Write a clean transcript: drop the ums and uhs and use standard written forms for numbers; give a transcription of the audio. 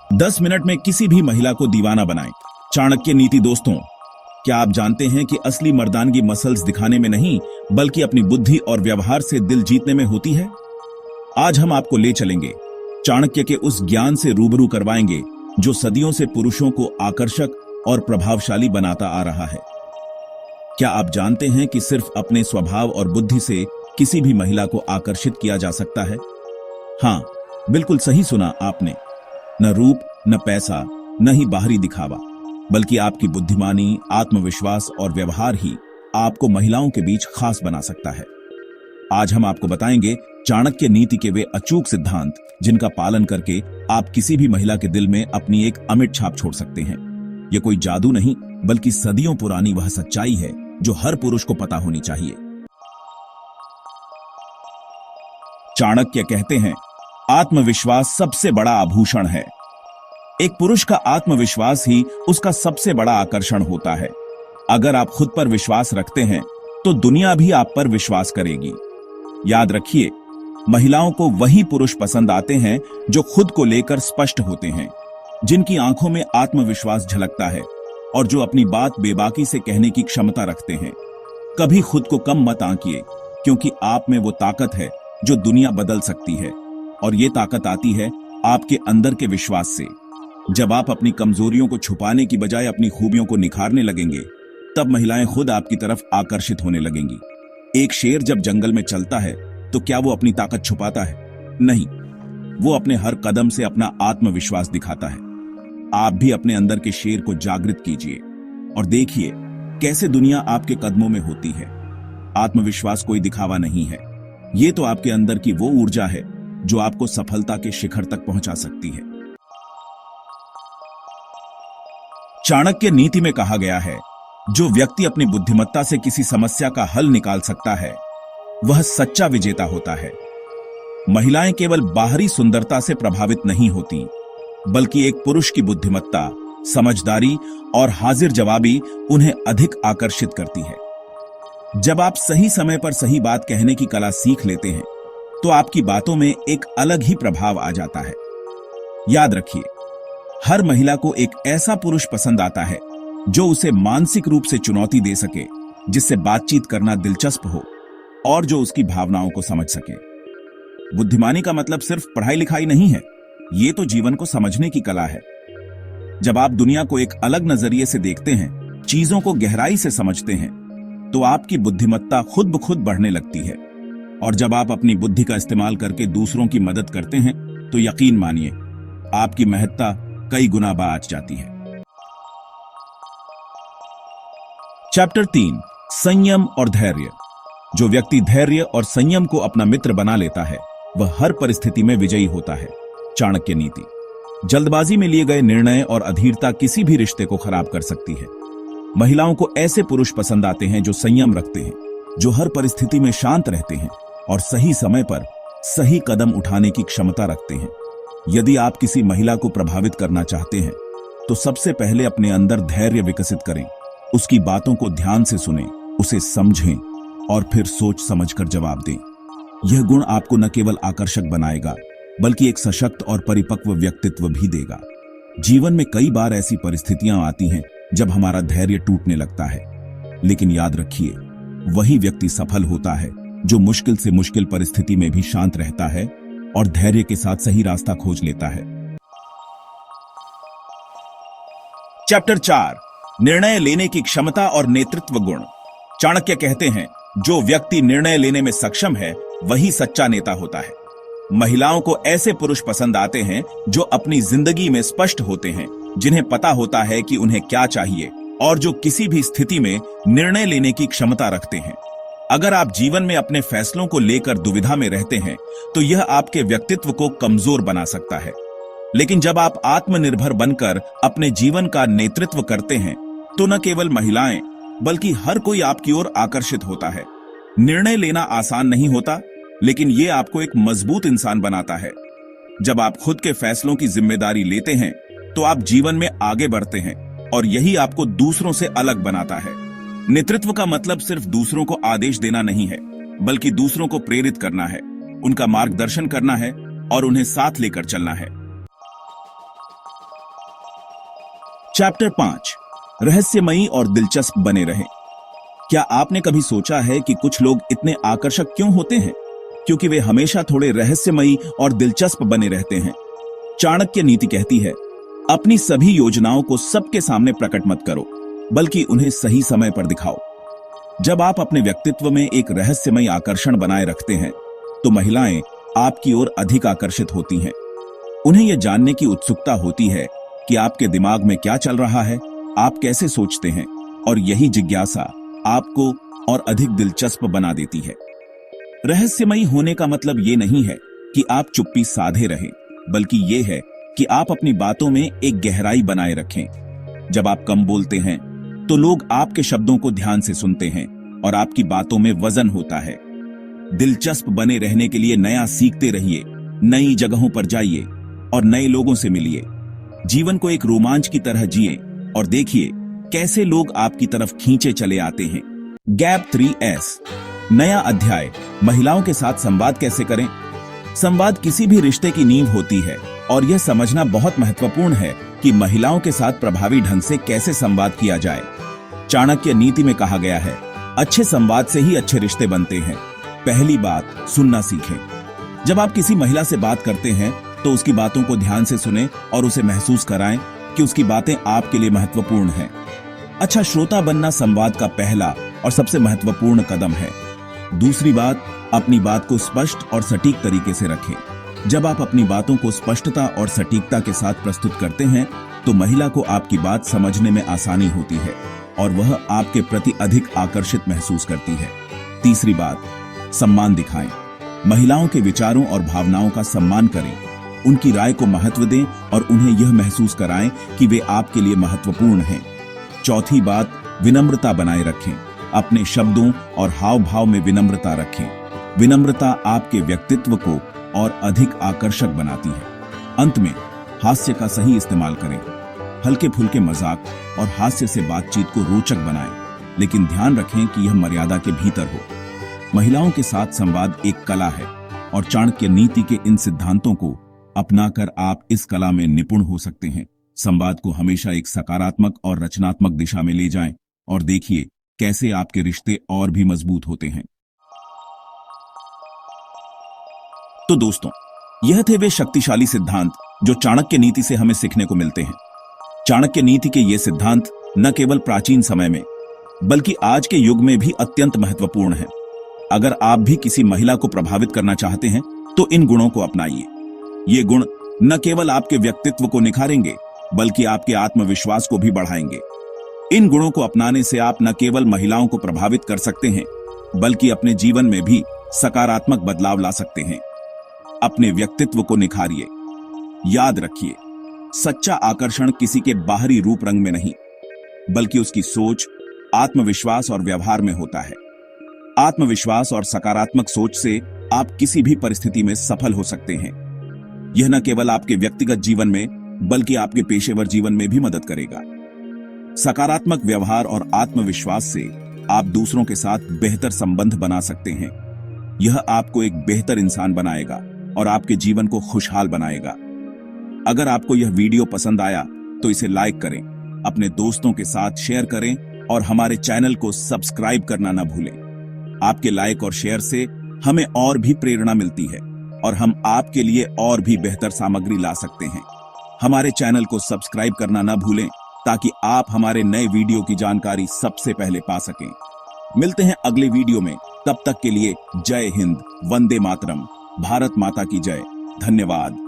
10 minute में किसी भी महिला को दीवाना बनाएं। चाणक्य नीति। दोस्तों, क्या आप जानते हैं कि असली मर्दानगी मसल्स दिखाने में नहीं बल्कि अपनी बुद्धि और व्यवहार से दिल जीतने में होती है। आज हम आपको ले चलेंगे, चाणक्य के उस ज्ञान से रूबरू करवाएंगे जो सदियों से पुरुषों को आकर्षक और प्रभावशाली बनाता आ रहा है। क्या आप जानते हैं कि सिर्फ अपने स्वभाव और बुद्धि से किसी भी महिला को आकर्षित किया जा सकता है? हाँ, बिल्कुल सही सुना आपने। न रूप, न पैसा, न ही बाहरी दिखावा, बल्कि आपकी बुद्धिमानी, आत्मविश्वास और व्यवहार ही आपको महिलाओं के बीच खास बना सकता है। आज हम आपको बताएंगे चाणक्य नीति के वे अचूक सिद्धांत जिनका पालन करके आप किसी भी महिला के दिल में अपनी एक अमिट छाप छोड़ सकते हैं। यह कोई जादू नहीं, बल्कि सदियों पुरानी वह सच्चाई है जो हर पुरुष को पता होनी चाहिए। चाणक्य कहते हैं, आत्मविश्वास सबसे बड़ा आभूषण है। एक पुरुष का आत्मविश्वास ही उसका सबसे बड़ा आकर्षण होता है। अगर आप खुद पर विश्वास रखते हैं तो दुनिया भी आप पर विश्वास करेगी। याद रखिए, महिलाओं को वही पुरुष पसंद आते हैं जो खुद को लेकर स्पष्ट होते हैं, जिनकी आंखों में आत्मविश्वास झलकता है और जो अपनी बात बेबाकी से कहने की क्षमता रखते हैं। कभी खुद को कम मत आंकिए, क्योंकि आप में वो ताकत है जो दुनिया बदल सकती है, और ये ताकत आती है आपके अंदर के विश्वास से। जब आप अपनी कमजोरियों को छुपाने की बजाय अपनी खूबियों को निखारने लगेंगे, तब महिलाएं खुद आपकी तरफ आकर्षित होने लगेंगी। एक शेर जब जंगल में चलता है तो क्या वो अपनी ताकत छुपाता है? नहीं, वो अपने हर कदम से अपना आत्मविश्वास दिखाता है। आप भी अपने अंदर के शेर को जागृत कीजिए और देखिए कैसे दुनिया आपके कदमों में होती है। आत्मविश्वास कोई दिखावा नहीं है, ये तो आपके अंदर की वो ऊर्जा है जो आपको सफलता के शिखर तक पहुंचा सकती है। चाणक्य नीति में कहा गया है, जो व्यक्ति अपनी बुद्धिमत्ता से किसी समस्या का हल निकाल सकता है वह सच्चा विजेता होता है। महिलाएं केवल बाहरी सुंदरता से प्रभावित नहीं होती, बल्कि एक पुरुष की बुद्धिमत्ता, समझदारी और हाजिर जवाबी उन्हें अधिक आकर्षित करती है। जब आप सही समय पर सही बात कहने की कला सीख लेते हैं तो आपकी बातों में एक अलग ही प्रभाव आ जाता है। याद रखिए, हर महिला को एक ऐसा पुरुष पसंद आता है जो उसे मानसिक रूप से चुनौती दे सके, जिससे बातचीत करना दिलचस्प हो और जो उसकी भावनाओं को समझ सके। बुद्धिमानी का मतलब सिर्फ पढ़ाई लिखाई नहीं है, ये तो जीवन को समझने की कला है। जब आप दुनिया को एक अलग नजरिए से देखते हैं, चीजों को गहराई से समझते हैं, तो आपकी बुद्धिमत्ता खुद ब खुद बढ़ने लगती है। और जब आप अपनी बुद्धि का इस्तेमाल करके दूसरों की मदद करते हैं तो यकीन मानिए, आपकी महत्ता कई गुना बढ़ जाती है। चैप्टर 3, संयम और धैर्य। जो व्यक्ति धैर्य और संयम को अपना मित्र बना लेता है वह हर परिस्थिति में विजयी होता है। चाणक्य नीति। जल्दबाजी में लिए गए निर्णय और अधीरता किसी भी रिश्ते को खराब कर सकती है। महिलाओं को ऐसे पुरुष पसंद आते हैं जो संयम रखते हैं, जो हर परिस्थिति में शांत रहते हैं और सही समय पर सही कदम उठाने की क्षमता रखते हैं। यदि आप किसी महिला को प्रभावित करना चाहते हैं तो सबसे पहले अपने अंदर धैर्य विकसित करें। उसकी बातों को ध्यान से सुनें, उसे समझें और फिर सोच समझकर जवाब दें। यह गुण आपको न केवल आकर्षक बनाएगा बल्कि एक सशक्त और परिपक्व व्यक्तित्व भी देगा। जीवन में कई बार ऐसी परिस्थितियां आती हैं जब हमारा धैर्य टूटने लगता है, लेकिन याद रखिए, वही व्यक्ति सफल होता है जो मुश्किल से मुश्किल परिस्थिति में भी शांत रहता है और धैर्य के साथ सही रास्ता खोज लेता है। चैप्टर 4, निर्णय लेने की क्षमता और नेतृत्व गुण। चाणक्य कहते हैं, जो व्यक्ति निर्णय लेने में सक्षम है वही सच्चा नेता होता है। महिलाओं को ऐसे पुरुष पसंद आते हैं जो अपनी जिंदगी में स्पष्ट होते हैं, जिन्हें पता होता है कि उन्हें क्या चाहिए और जो किसी भी स्थिति में निर्णय लेने की क्षमता रखते हैं। अगर आप जीवन में अपने फैसलों को लेकर दुविधा में रहते हैं तो यह आपके व्यक्तित्व को कमजोर बना सकता है। लेकिन जब आप आत्मनिर्भर बनकर अपने जीवन का नेतृत्व करते हैं तो न केवल महिलाएं बल्कि हर कोई आपकी ओर आकर्षित होता है। निर्णय लेना आसान नहीं होता, लेकिन यह आपको एक मजबूत इंसान बनाता है। जब आप खुद के फैसलों की जिम्मेदारी लेते हैं तो आप जीवन में आगे बढ़ते हैं और यही आपको दूसरों से अलग बनाता है। नेतृत्व का मतलब सिर्फ दूसरों को आदेश देना नहीं है, बल्कि दूसरों को प्रेरित करना है, उनका मार्गदर्शन करना है और उन्हें साथ लेकर चलना है। चैप्टर 5 रहस्यमयी और दिलचस्प बने रहे। क्या आपने कभी सोचा है कि कुछ लोग इतने आकर्षक क्यों होते हैं? क्योंकि वे हमेशा थोड़े रहस्यमयी और दिलचस्प बने रहते हैं। चाणक्य नीति कहती है, अपनी सभी योजनाओं को सबके सामने प्रकट मत करो, बल्कि उन्हें सही समय पर दिखाओ। जब आप अपने व्यक्तित्व में एक रहस्यमयी आकर्षण बनाए रखते हैं, तो महिलाएं आपकी ओर अधिक आकर्षित होती हैं। उन्हें यह जानने की उत्सुकता होती है कि आपके दिमाग में क्या चल रहा है, आप कैसे सोचते हैं, और यही जिज्ञासा आपको और अधिक दिलचस्प बना देती है। रहस्यमयी होने का मतलब ये नहीं है कि आप चुप्पी साधे रहें, बल्कि ये है कि आप अपनी बातों में एक गहराई बनाए रखें। जब आप कम बोलते हैं, तो लोग आपके शब्दों को ध्यान से सुनते हैं और आपकी बातों में वजन होता है। दिलचस्प बने रहने के लिए नया सीखते रहिए, नई जगहों पर जाइए और नए लोगों से मिलिए। जीवन को एक रोमांच की तरह जिए और देखिए कैसे लोग आपकी तरफ खींचे चले आते हैं। गैप 3S नया अध्याय, महिलाओं के साथ संवाद कैसे करें। संवाद किसी भी रिश्ते की नींव होती है और यह समझना बहुत महत्वपूर्ण है कि महिलाओं के साथ प्रभावी ढंग से कैसे संवाद किया जाए। चाणक्य नीति में कहा गया है, अच्छे संवाद से ही अच्छे रिश्ते बनते हैं। पहली बात, सुनना सीखें। जब आप किसी महिला से बात करते हैं, तो उसकी बातों को ध्यान से सुनें और उसे महसूस कराएं कि उसकी बातें आपके लिए महत्वपूर्ण हैं। अच्छा श्रोता बनना संवाद का पहला और सबसे महत्वपूर्ण कदम है। दूसरी बात, अपनी बात को स्पष्ट और सटीक तरीके से रखें। जब आप अपनी बातों को स्पष्टता और सटीकता के साथ प्रस्तुत करते हैं, तो महिला को आपकी बात समझने में आसानी होती है और वह आपके प्रति अधिक आकर्षित महसूस करती है। तीसरी बात, सम्मान दिखाएं। महिलाओं के विचारों और भावनाओं का सम्मान करें, उनकी राय को महत्व दें और उन्हें यह महसूस कराएं कि वे आपके लिए महत्वपूर्ण हैं। चौथी बात, विनम्रता बनाए रखें। अपने शब्दों और हाव भाव में विनम्रता रखें। विनम्रता आपके व्यक्तित्व को और अधिक आकर्षक बनाती है। अंत में हास्य का सही इस्तेमाल करें। हल्के फुल्के मजाक और हास्य से बातचीत को रोचक बनाएं, लेकिन ध्यान रखें कि यह मर्यादा के भीतर हो। महिलाओं के साथ संवाद एक कला है और चाणक्य नीति के इन सिद्धांतों को अपनाकर आप इस कला में निपुण हो सकते हैं। संवाद को हमेशा एक सकारात्मक और रचनात्मक दिशा में ले जाएं और देखिए कैसे आपके रिश्ते और भी मजबूत होते हैं। तो दोस्तों, यह थे वे शक्तिशाली सिद्धांत जो चाणक्य नीति से हमें सीखने को मिलते हैं। चाणक्य नीति के ये सिद्धांत न केवल प्राचीन समय में, बल्कि आज के युग में भी अत्यंत महत्वपूर्ण हैं। अगर आप भी किसी महिला को प्रभावित करना चाहते हैं, तो इन गुणों को अपनाइए। ये गुण न केवल आपके व्यक्तित्व को निखारेंगे, बल्कि आपके आत्मविश्वास को भी बढ़ाएंगे। इन गुणों को अपनाने से आप न केवल महिलाओं को प्रभावित कर सकते हैं, बल्कि अपने जीवन में भी सकारात्मक बदलाव ला सकते हैं। अपने व्यक्तित्व को निखारिए। याद रखिए, सच्चा आकर्षण किसी के बाहरी रूप रंग में नहीं, बल्कि उसकी सोच, आत्मविश्वास और व्यवहार में होता है। आत्मविश्वास और सकारात्मक सोच से आप किसी भी परिस्थिति में सफल हो सकते हैं। यह न केवल आपके व्यक्तिगत जीवन में, बल्कि आपके पेशेवर जीवन में भी मदद करेगा। सकारात्मक व्यवहार और आत्मविश्वास से आप दूसरों के साथ बेहतर संबंध बना सकते हैं। यह आपको एक बेहतर इंसान बनाएगा और आपके जीवन को खुशहाल बनाएगा। अगर आपको यह वीडियो पसंद आया तो इसे लाइक करें, अपने दोस्तों के साथ शेयर करें और हमारे चैनल को सब्सक्राइब करना न भूलें। आपके लाइक और शेयर से हमें और भी प्रेरणा मिलती है और हम आपके लिए और भी बेहतर सामग्री ला सकते हैं। हमारे चैनल को सब्सक्राइब करना न भूलें ताकि आप हमारे नए वीडियो की जानकारी सबसे पहले पा सकें। मिलते हैं अगले वीडियो में, तब तक के लिए जय हिंद, वंदे मातरम, भारत माता की जय। धन्यवाद।